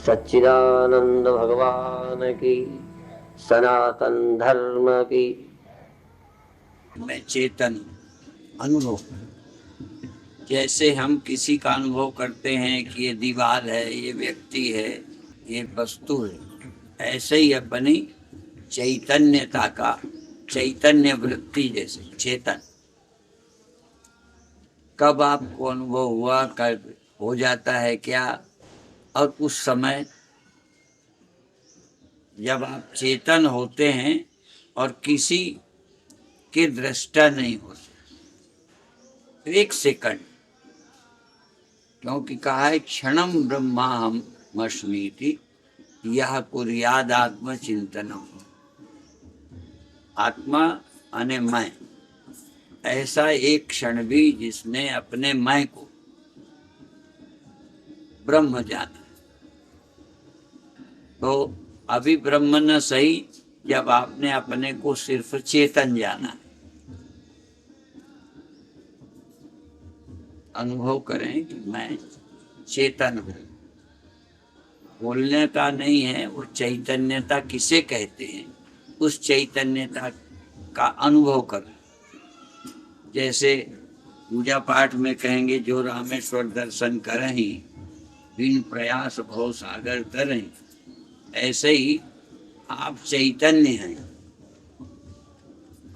सच्चिदानंद भगवान की, सनातन धर्म की। मैं चेतन अनुभव, जैसे हम किसी का अनुभव करते हैं कि ये दीवार है, ये व्यक्ति है, ये वस्तु है, ऐसे ही अपनी चैतन्यता का, चैतन्य वृत्ति जैसे चेतन कब आपको अनुभव हुआ, कब हो जाता है क्या, और उस समय जब आप चेतन होते हैं और किसी के दृष्टा नहीं होते, एक सेकंड, क्योंकि कहा है क्षणम ब्रह्माहम मस्मीति यह कुर्याद आत्म चिंतनम। आत्मा अने मैं, ऐसा एक क्षण भी जिसने अपने मैं को ब्रह्म जाना, तो अभी ब्रह्म न सही, जब आपने अपने को सिर्फ चेतन जाना। अनुभव करें कि मैं चेतन हूं, बोलने का नहीं है। वो चैतन्यता किसे कहते हैं, उस चैतन्यता का अनुभव करें। जैसे पूजा पाठ में कहेंगे जो रामेश्वर दर्शन करहीं, बिन प्रयास भव सागर तरहीं, ऐसे ही आप चैतन्य हैं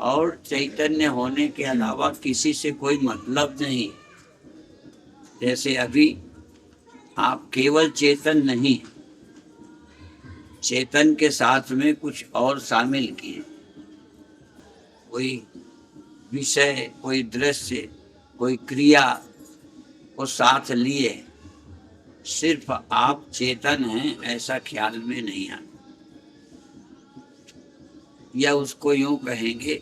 और चैतन्य होने के अलावा किसी से कोई मतलब नहीं। जैसे अभी आप केवल चेतन नहीं, चेतन के साथ में कुछ और शामिल किए, कोई विषय, कोई दृश्य, कोई क्रिया को साथ लिए। सिर्फ आप चेतन हैं ऐसा ख्याल में नहीं आना, या उसको यूं कहेंगे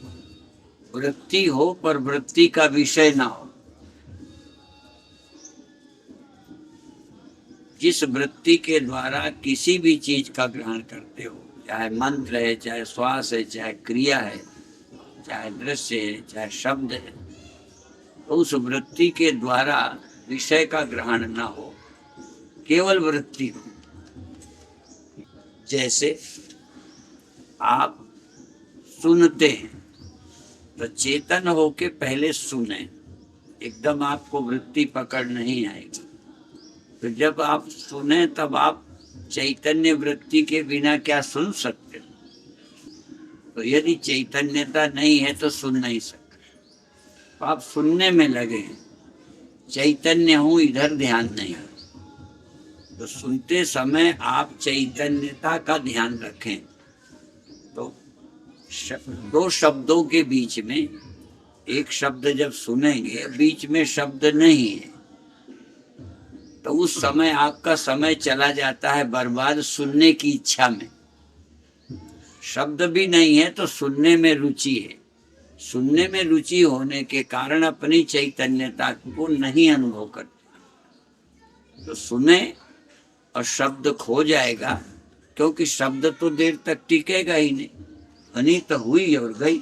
वृत्ति हो पर वृत्ति का विषय ना हो। जिस वृत्ति के द्वारा किसी भी चीज का ग्रहण करते हो, चाहे मंत्र है, चाहे श्वास है, चाहे क्रिया है, चाहे दृश्य है, चाहे शब्द है, तो उस वृत्ति के द्वारा विषय का ग्रहण ना हो, केवल वृत्ति हो। जैसे आप सुनते हैं तो चेतन हो के पहले सुने, एकदम आपको वृत्ति पकड़ नहीं आएगी। तो जब आप सुने तब आप चैतन्य वृत्ति के बिना क्या सुन सकते हो? तो यदि चैतन्यता नहीं है तो सुन नहीं सकते। तो आप सुनने में लगे हैं, चैतन्य हूं इधर ध्यान नहीं है, तो सुनते समय आप चैतन्यता का ध्यान रखें। तो दो शब्दों के बीच में एक शब्द जब सुनेंगे, बीच में शब्द नहीं है, तो उस समय आपका समय चला जाता है बर्बाद सुनने की इच्छा में। शब्द भी नहीं है तो सुनने में रुचि है। सुनने में रुचि होने के कारण अपनी चैतन्यता को नहीं अनुभव करते, तो सुने और शब्द खो जाएगा, क्योंकि शब्द तो देर तक टिकेगा ही नहीं। ध्वनि तो हुई और गई,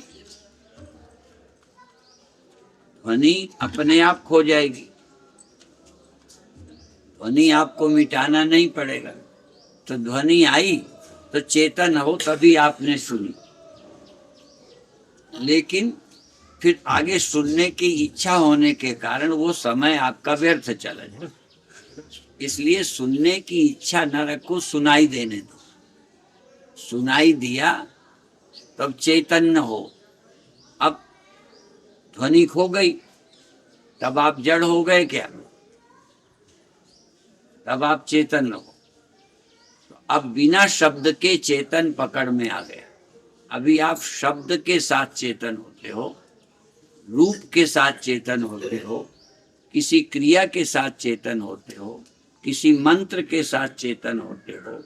ध्वनि अपने आप खो जाएगी, ध्वनि आपको मिटाना नहीं पड़ेगा। तो ध्वनि आई तो चेतन हो तभी आपने सुनी, लेकिन फिर आगे सुनने की इच्छा होने के कारण वो समय आपका व्यर्थ चला जाए। इसलिए सुनने की इच्छा न रखो, सुनाई देने दो। सुनाई दिया तब चैतन्य हो। अब ध्वनि खो गई तब आप जड़ हो गए क्या? तब आप चेतन हो। अब बिना शब्द के चेतन पकड़ में आ गया। अभी आप शब्द के साथ चेतन होते हो, रूप के साथ चेतन होते हो, किसी क्रिया के साथ चेतन होते हो, किसी मंत्र के साथ चेतन होते हो।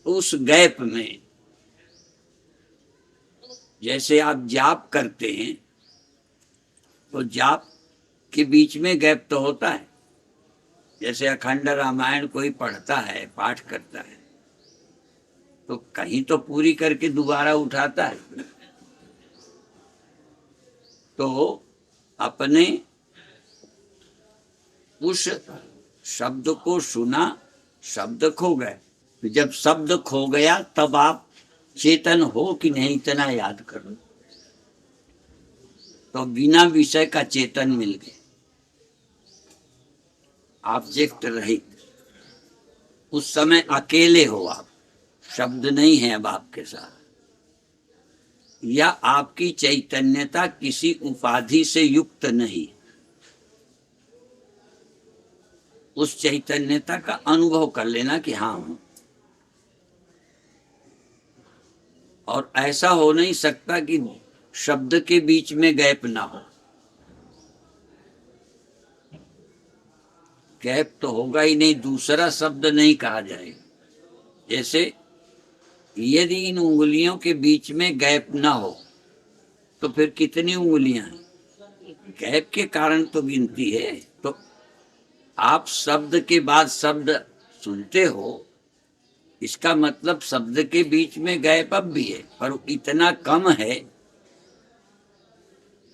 उस गैप में जैसे आप जाप करते हैं तो जाप के बीच में गैप तो होता है। जैसे अखंड रामायण कोई पढ़ता है, पाठ करता है, तो कहीं तो पूरी करके दोबारा उठाता है। तो अपने उस शब्द को सुना, शब्द खो गए। तो जब शब्द खो गया तब आप चेतन हो कि नहीं, इतना याद करो। तो बिना विषय का चेतन मिल गए, ऑब्जेक्ट रहित। उस समय अकेले हो आप, शब्द नहीं है अब आपके साथ, या आपकी चैतन्यता किसी उपाधि से युक्त नहीं। उस चैतन्यता का अनुभव कर लेना कि हाँ हूं। और ऐसा हो नहीं सकता कि शब्द के बीच में गैप ना हो। गैप तो होगा ही नहीं, दूसरा शब्द नहीं कहा जाएगा। जैसे यदि इन उंगलियों के बीच में गैप ना हो तो फिर कितनी उंगलियां हैं? गैप के कारण तो गिनती है। तो आप शब्द के बाद शब्द सुनते हो, इसका मतलब शब्द के बीच में गैप अब भी है, पर इतना कम है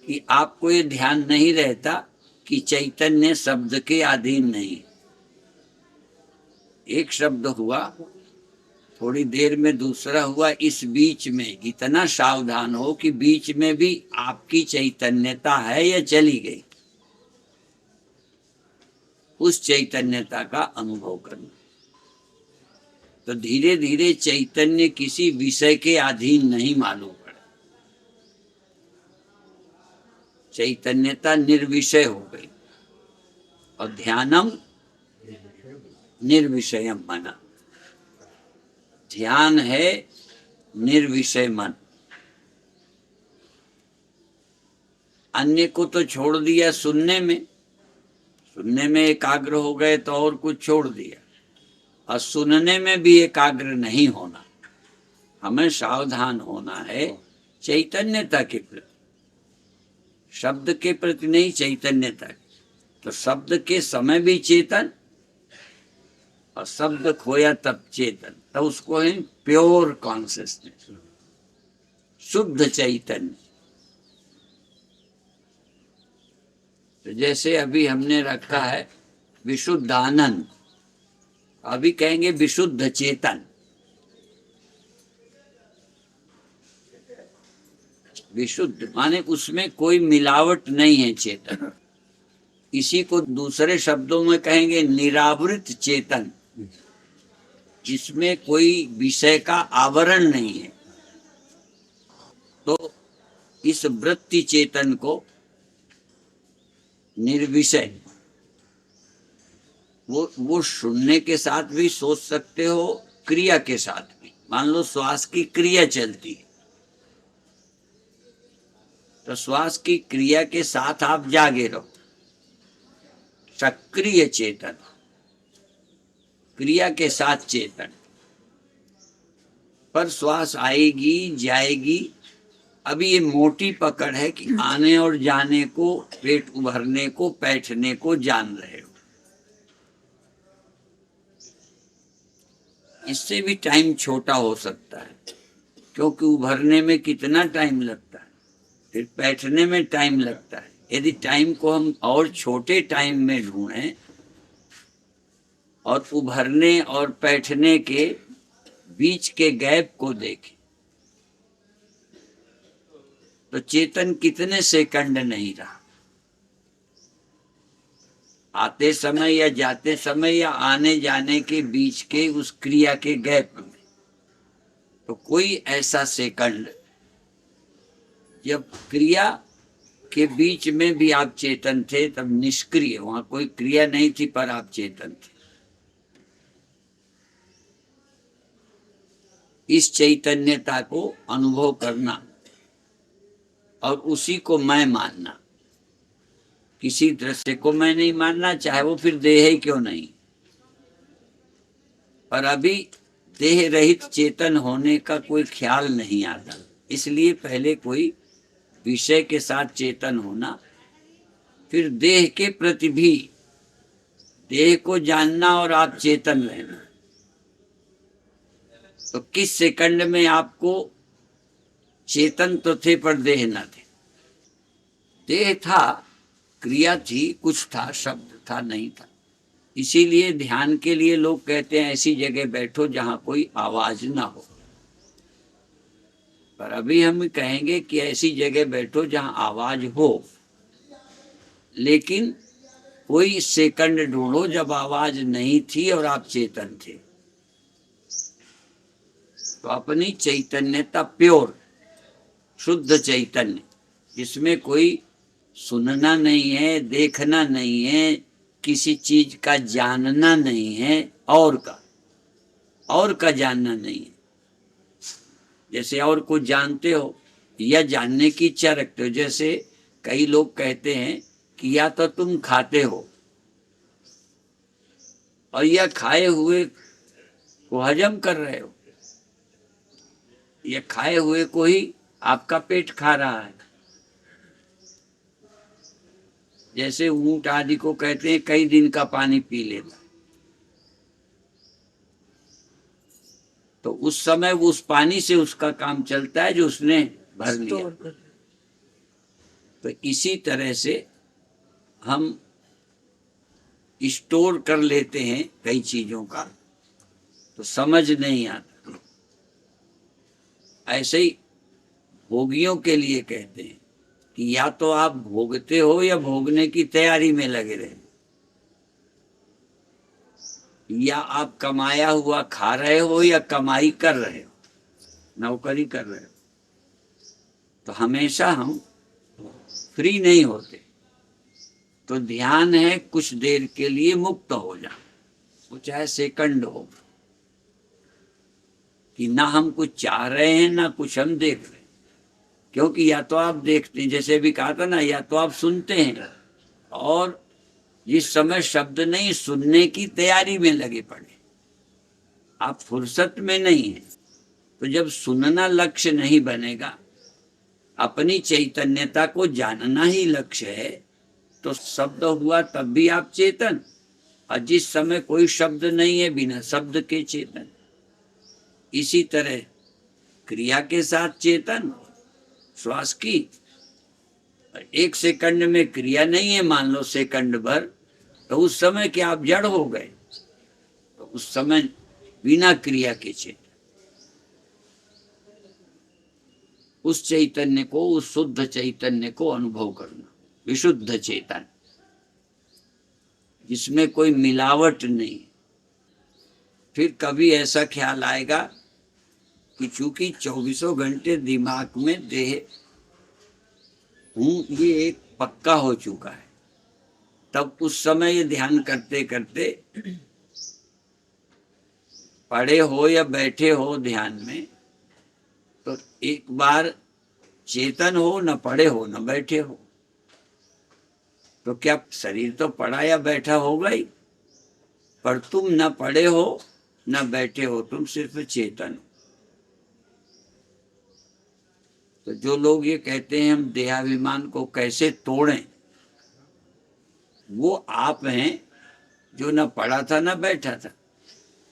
कि आपको ये ध्यान नहीं रहता कि चैतन्य शब्द के अधीन नहीं। एक शब्द हुआ, थोड़ी देर में दूसरा हुआ, इस बीच में इतना सावधान हो कि बीच में भी आपकी चैतन्यता है या चली गई। उस चैतन्यता का अनुभव करना। तो धीरे धीरे चैतन्य किसी विषय के अधीन नहीं मालूम पड़े, चैतन्यता निर्विषय हो गई। और ध्यानम निर्विषयम मना, ध्यान है निर्विषय मन। अन्य को तो छोड़ दिया, सुनने में एकाग्र हो गए तो और कुछ छोड़ दिया। और सुनने में भी एकाग्र नहीं होना, हमें सावधान होना है चैतन्यता के प्रति, शब्द के प्रति नहीं, चैतन्यता के। तो शब्द के समय भी चेतन, और शब्द खोया तब चेतन। तो उसको है प्योर कॉन्शियसनेस, शुद्ध चैतन्य। तो जैसे अभी हमने रखा है विशुद्ध आनंद, अभी कहेंगे विशुद्ध चेतन। विशुद्ध माने उसमें कोई मिलावट नहीं है चेतन। इसी को दूसरे शब्दों में कहेंगे निरावृत चेतन, जिसमें कोई विषय का आवरण नहीं है। तो इस वृत्ति चेतन को निर्विषय, वो सुनने के साथ भी सोच सकते हो, क्रिया के साथ भी। मान लो श्वास की क्रिया चलती है, तो श्वास की क्रिया के साथ आप जागे रहो, सक्रिय चेतन, क्रिया के साथ चेतन। पर श्वास आएगी जाएगी, अभी ये मोटी पकड़ है कि आने और जाने को, पेट उभरने को, बैठने को जान रहे हो। इससे भी टाइम छोटा हो सकता है, क्योंकि उभरने में कितना टाइम लगता है, फिर बैठने में टाइम लगता है। यदि टाइम को हम और छोटे टाइम में ढूंढें और उभरने और बैठने के बीच के गैप को देखें, तो चेतन कितने सेकंड नहीं रहा। आते समय या जाते समय या आने जाने के बीच के उस क्रिया के गैप में, तो कोई ऐसा सेकंड जब क्रिया के बीच में भी आप चेतन थे, तब निष्क्रिय, वहां कोई क्रिया नहीं थी पर आप चेतन थे। इस चैतन्यता को अनुभव करना और उसी को मैं मानना, किसी दृश्य को मैं नहीं मानना, चाहे वो फिर देह ही क्यों नहीं। पर अभी देह रहित चेतन होने का कोई ख्याल नहीं आता, इसलिए पहले कोई विषय के साथ चेतन होना, फिर देह के प्रति भी, देह को जानना और आप चेतन रहना। तो किस सेकंड में आपको चेतन तो थे पर देह न थे। देह था, क्रिया थी, कुछ था, शब्द था, नहीं था। इसीलिए ध्यान के लिए लोग कहते हैं ऐसी जगह बैठो जहां कोई आवाज ना हो। पर अभी हम कहेंगे कि ऐसी जगह बैठो जहां आवाज हो, लेकिन कोई सेकंड ढूंढो जब आवाज नहीं थी और आप चेतन थे। तो अपनी चैतन्यता प्योर, शुद्ध चैतन्य, जिसमें कोई सुनना नहीं है, देखना नहीं है, किसी चीज का जानना नहीं है, और का जानना नहीं है। जैसे और को जानते हो या जानने की इच्छा रखते हो। जैसे कई लोग कहते हैं कि या तो तुम खाते हो और या खाए हुए को हजम कर रहे हो, या खाए हुए को ही आपका पेट खा रहा है। जैसे ऊंट आदि को कहते हैं कई दिन का पानी पी लेता, तो उस समय वो उस पानी से उसका काम चलता है जो उसने भर लिया। तो इसी तरह से हम स्टोर कर लेते हैं कई चीजों का, तो समझ नहीं आता। ऐसे ही भोगियों के लिए कहते हैं कि या तो आप भोगते हो या भोगने की तैयारी में लगे रहे, या आप कमाया हुआ खा रहे हो या कमाई कर रहे हो, नौकरी कर रहे हो। तो हमेशा हम फ्री नहीं होते। तो ध्यान है कुछ देर के लिए मुक्त हो जा, वो चाहे सेकंड हो, कि ना हम कुछ चाह रहे हैं ना कुछ हम देख रहे हैं। क्योंकि या तो आप देखते हैं, जैसे भी कहा था ना, या तो आप सुनते हैं और जिस समय शब्द नहीं, सुनने की तैयारी में लगे पड़े, आप फुर्सत में नहीं है। तो जब सुनना लक्ष्य नहीं बनेगा, अपनी चैतन्यता को जानना ही लक्ष्य है, तो शब्द हुआ तब भी आप चेतन, और जिस समय कोई शब्द नहीं है बिना शब्द के चेतन। इसी तरह क्रिया के साथ चेतन, श्वास की, एक सेकंड में क्रिया नहीं है मान लो सेकंड भर, तो उस समय क्या आप जड़ हो गए? तो उस समय बिना क्रिया के चेतन, उस चैतन्य को, उस शुद्ध चैतन्य को अनुभव करना, विशुद्ध चेतन जिसमें कोई मिलावट नहीं। फिर कभी ऐसा ख्याल आएगा कि चूंकि 24 घंटे दिमाग में देह हूं, ये एक पक्का हो चुका है, तब उस समय ये ध्यान करते करते पड़े हो या बैठे हो ध्यान में, तो एक बार चेतन हो, न पड़े हो न बैठे हो, तो क्या शरीर तो पड़ा या बैठा होगा ही, पर तुम न पड़े हो न बैठे हो, तुम सिर्फ चेतन हो। तो जो लोग ये कहते हैं हम देहाभिमान को कैसे तोड़ें, वो आप हैं जो न पड़ा था न बैठा था।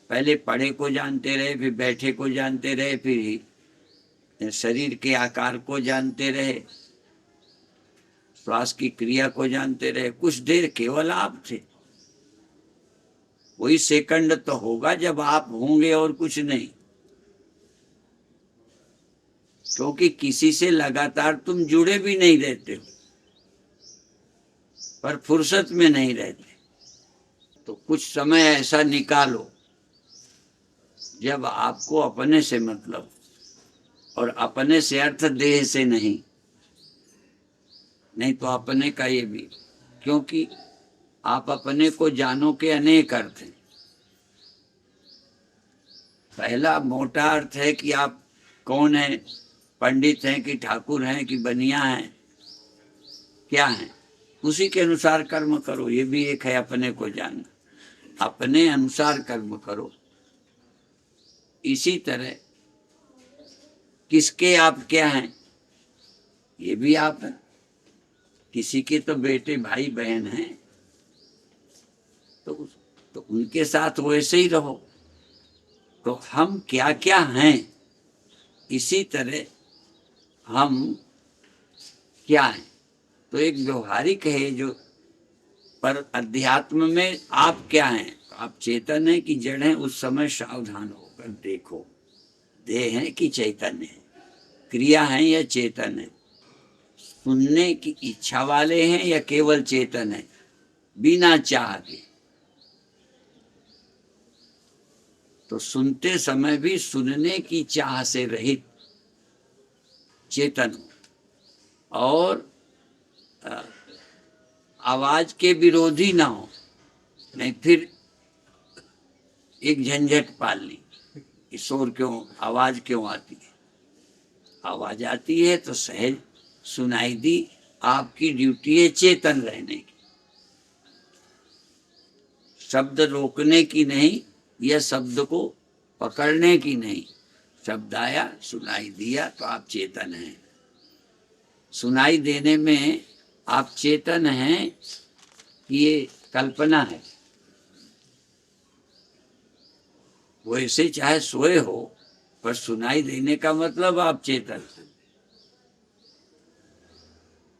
पहले पड़े को जानते रहे, फिर बैठे को जानते रहे, फिर शरीर के आकार को जानते रहे, श्वास की क्रिया को जानते रहे। कुछ देर केवल आप थे। वही सेकंड तो होगा जब आप होंगे और कुछ नहीं, क्योंकि किसी से लगातार तुम जुड़े भी नहीं रहते हो, पर फुर्सत में नहीं रहते। तो कुछ समय ऐसा निकालो जब आपको अपने से मतलब, और अपने से अर्थ देह से नहीं, नहीं तो अपने का ये भी, क्योंकि आप अपने को जानो के अनेक अर्थ हैं। पहला मोटा अर्थ है कि आप कौन हैं, पंडित हैं कि ठाकुर हैं कि बनिया हैं, क्या हैं, उसी के अनुसार कर्म करो। ये भी एक है अपने को जानना, अपने अनुसार कर्म करो। इसी तरह किसके आप क्या हैं, ये भी आप हैं। किसी के तो बेटे भाई बहन हैं, तो उनके साथ वैसे ही रहो। तो हम क्या क्या हैं, इसी तरह हम क्या हैं। तो एक व्यवहारिक है जो पर अध्यात्म में आप क्या हैं? आप चेतन है कि जड़ हैं? उस समय सावधान होकर देखो, देह है कि चैतन्य है, क्रिया है या चेतन है, सुनने की इच्छा वाले हैं या केवल चेतन है बिना चाह के। तो सुनते समय भी सुनने की चाह से रहित चेतन हो और आवाज के विरोधी ना हो, नहीं फिर एक झंझट पाल ली कि शोर क्यों, आवाज क्यों आती है। आवाज आती है तो सहज सुनाई दी, आपकी ड्यूटी है चेतन रहने की, शब्द रोकने की नहीं या शब्द को पकड़ने की नहीं। शब्द आया, सुनाई दिया तो आप चेतन हैं। सुनाई देने में आप चेतन हैं कि ये कल्पना है। वैसे चाहे सोए हो, पर सुनाई देने का मतलब आप चेतन हैं।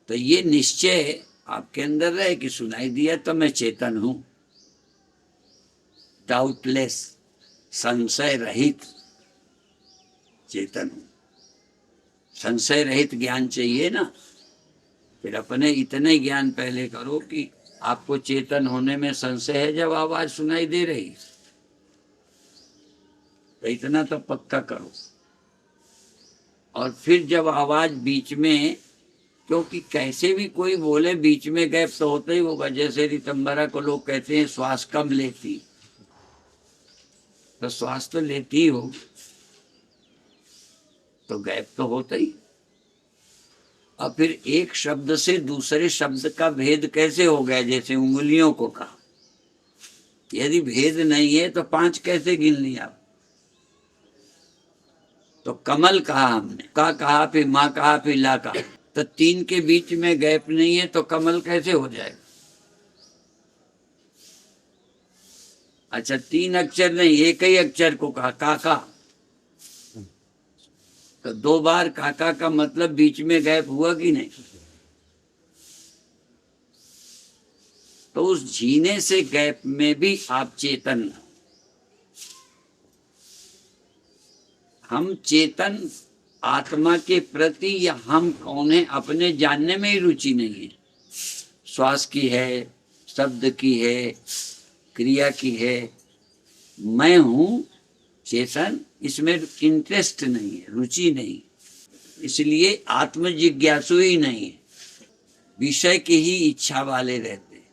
तो ये निश्चय आपके अंदर रहे कि सुनाई दिया तो मैं चेतन हूं, डाउटलेस, संशय रहित चेतन हूं। संशय रहित ज्ञान चाहिए ना, फिर अपने इतने ज्ञान पहले करो कि आपको चेतन होने में संशय है जब आवाज सुनाई दे रही, तो इतना तो पक्का करो। और फिर जब आवाज बीच में, क्योंकि कैसे भी कोई बोले बीच में गैप तो होता ही होगा। जैसे रितंबरा को लोग कहते हैं श्वास कम लेती, तो श्वास तो लेती ही हो, तो गैप तो होता ही। और फिर एक शब्द से दूसरे शब्द का भेद कैसे हो गया? जैसे उंगलियों को कहा, यदि भेद नहीं है तो 5 कैसे गिन लिया आप? तो कमल कहा हमने, का कहा, फिर माँ कहा, फिर ला कहा, तो 3 के बीच में गैप नहीं है तो कमल कैसे हो जाएगा? अच्छा, 3 अक्षर नहीं, एक ही अक्षर को कहा, काका, तो 2 बार काका का मतलब बीच में गैप हुआ कि नहीं? तो उस झीने से गैप में भी आप चेतन। हम चेतन आत्मा के प्रति या हम कौन है अपने जानने में ही रुचि नहीं है। श्वास की है, शब्द की है, क्रिया की है, मैं हूं चेतन, इसमें इंटरेस्ट नहीं है, रुचि नहीं, इसलिए आत्म जिज्ञासु ही नहीं है, विषय की ही इच्छा वाले रहते हैं।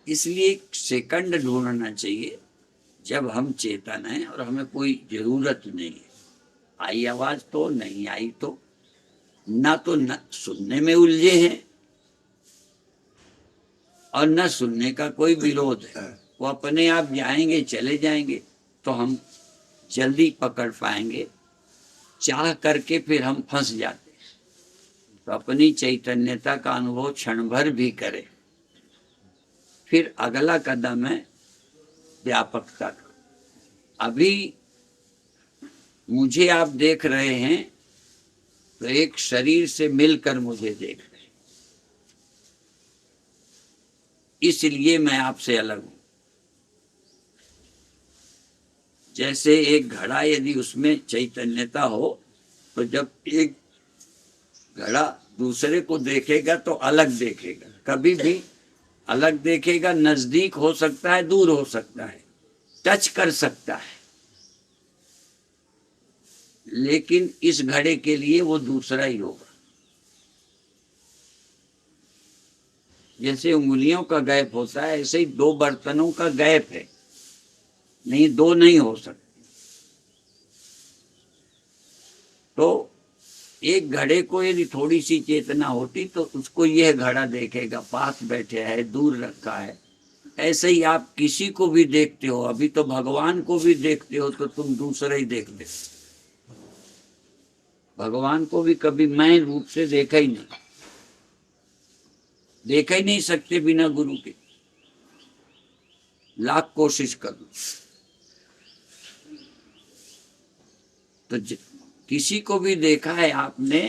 इसलिए सेकंड ढूंढना चाहिए जब हम चेतन हैं और हमें कोई जरूरत नहीं है। आई आवाज तो, नहीं आई तो, ना तो न सुनने में उलझे हैं और न सुनने का कोई विरोध है। वो अपने आप जाएंगे, चले जाएंगे, तो हम जल्दी पकड़ पाएंगे। चाह करके फिर हम फंस जाते हैं। तो अपनी चैतन्यता का अनुभव क्षण भर भी करें, फिर अगला कदम है व्यापकता का। अभी मुझे आप देख रहे हैं तो एक शरीर से मिलकर मुझे देख रहे हैं, इसलिए मैं आपसे अलग हूं। जैसे एक घड़ा, यदि उसमें चैतन्यता हो तो जब एक घड़ा दूसरे को देखेगा तो अलग देखेगा, कभी भी अलग देखेगा। नजदीक हो सकता है, दूर हो सकता है, टच कर सकता है, लेकिन इस घड़े के लिए वो दूसरा ही होगा। जैसे उंगलियों का गैप होता है, ऐसे ही 2 बर्तनों का गैप है, नहीं 2 नहीं हो सकते। तो एक घड़े को यदि थोड़ी सी चेतना होती तो उसको यह घड़ा देखेगा, पास बैठे है, दूर रखा है। ऐसे ही आप किसी को भी देखते हो, अभी तो भगवान को भी देखते हो तो तुम दूसरा ही देखते हो। भगवान को भी कभी मैं रूप से देखा ही नहीं, देखा ही नहीं सकते बिना गुरु के, लाख कोशिश करो। तो किसी को भी देखा है आपने,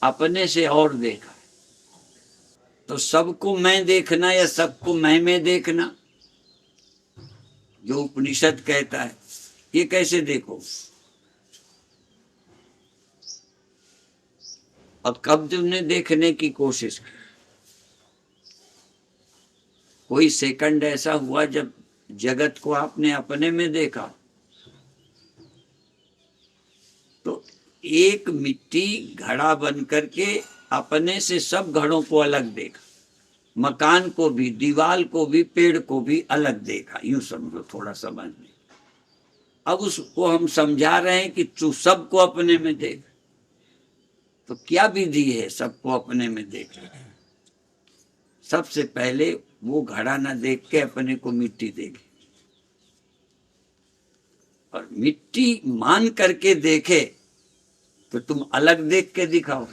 अपने से और देखा है। तो सबको मैं देखना या सबको मैं में देखना, जो उपनिषद कहता है, ये कैसे देखो? और कब तुमने देखने की कोशिश की? कोई सेकंड ऐसा हुआ जब जगत को आपने अपने में देखा? तो एक मिट्टी घड़ा बन करके अपने से सब घड़ों को अलग देखा, मकान को भी, दीवार को भी, पेड़ को भी अलग देखा। यूं समझो, थोड़ा समझ में। अब उसको हम समझा रहे हैं कि तू सबको अपने में देख। तो क्या विधि है सबको अपने में देखने? सबसे पहले वो घड़ा ना देख के अपने को मिट्टी देखे, और मिट्टी मान करके देखे तो तुम अलग देख के दिखाओ।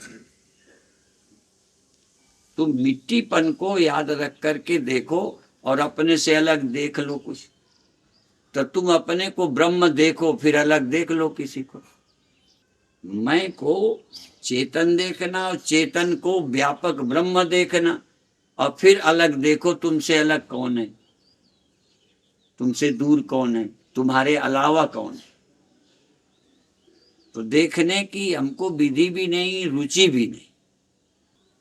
तुम मिट्टीपन को याद रख करके देखो और अपने से अलग देख लो कुछ, तो तुम अपने को ब्रह्म देखो, फिर अलग देख लो किसी को। मैं को चेतन देखना और चेतन को व्यापक ब्रह्म देखना, और फिर अलग देखो तुमसे अलग कौन है, तुमसे दूर कौन है, तुम्हारे अलावा कौन है। तो देखने की हमको विधि भी नहीं, रुचि भी नहीं।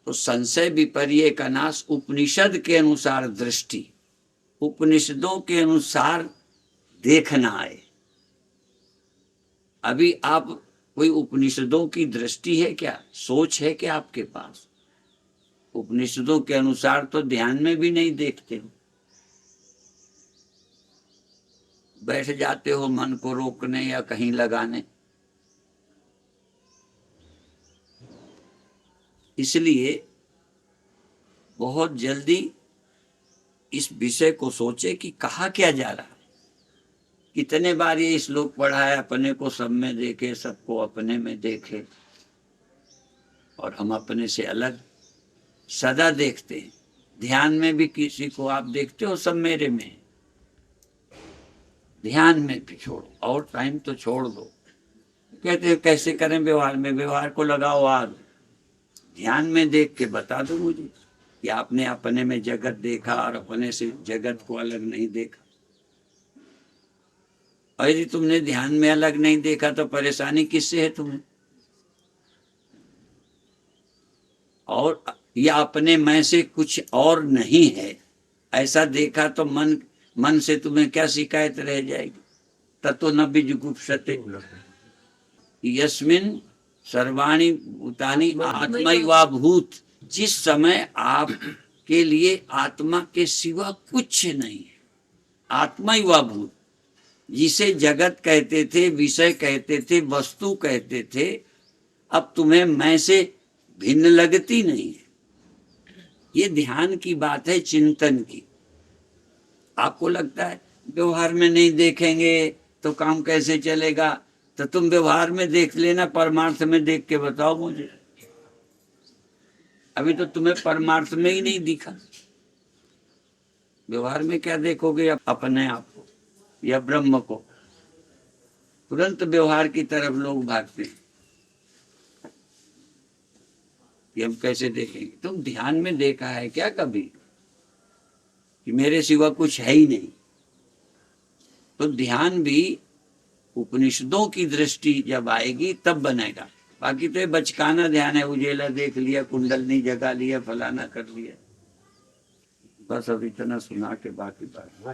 तो संशय विपर्य का नाश उपनिषद के अनुसार दृष्टि, उपनिषदों के अनुसार देखना है। अभी आप कोई उपनिषदों की दृष्टि है क्या, सोच है क्या आपके पास? उपनिषदों के अनुसार तो ध्यान में भी नहीं देखते हो, बैठ जाते हो मन को रोकने या कहीं लगाने। इसलिए बहुत जल्दी इस विषय को सोचे कि कहा क्या जा रहा है। कितने बार ये श्लोक पढ़ा है, अपने को सब में देखे, सबको अपने में देखे, और हम अपने से अलग सदा देखते हैं। ध्यान में भी किसी को आप देखते हो सब मेरे में, ध्यान में भी छोड़ो, और टाइम तो छोड़ दो। कहते हैं कैसे करें व्यवहार में? व्यवहार को लगाओ आग, ध्यान में देख के बता दो मुझे कि आपने अपने में जगत देखा और अपने से जगत को अलग नहीं देखा। और यदि तुमने ध्यान में अलग नहीं देखा तो परेशानी किससे है तुम्हें? और या अपने मैं से कुछ और नहीं है ऐसा देखा तो मन से तुम्हें क्या शिकायत रह जाएगी? ततो न विजुगुप्सते यस्मिन सर्वाणि भूतानि आत्मैवाभूत। जिस समय आप के लिए आत्मा के सिवा कुछ नहीं है, आत्मैवाभूत, जिसे जगत कहते थे, विषय कहते थे, वस्तु कहते थे, अब तुम्हें मैं से भिन्न लगती नहीं है। ये ध्यान की बात है, चिंतन की। आपको लगता है व्यवहार में नहीं देखेंगे तो काम कैसे चलेगा? तो तुम व्यवहार में देख लेना, परमार्थ में देख के बताओ मुझे। अभी तो तुम्हें परमार्थ में ही नहीं दिखा, व्यवहार में क्या देखोगे? अपने आप को या ब्रह्म को। तुरंत व्यवहार की तरफ लोग भागते हैं कि हम कैसे देखेंगे। तुम ध्यान में देखा है क्या कभी कि मेरे सिवा कुछ है ही नहीं? तो ध्यान भी उपनिषदों की दृष्टि जब आएगी तब बनेगा। बाकी तो ये बचकाना ध्यान है, उजेला देख लिया, कुंडलनी जगा लिया, फलाना कर लिया। बस अब इतना सुना के बाकी बात।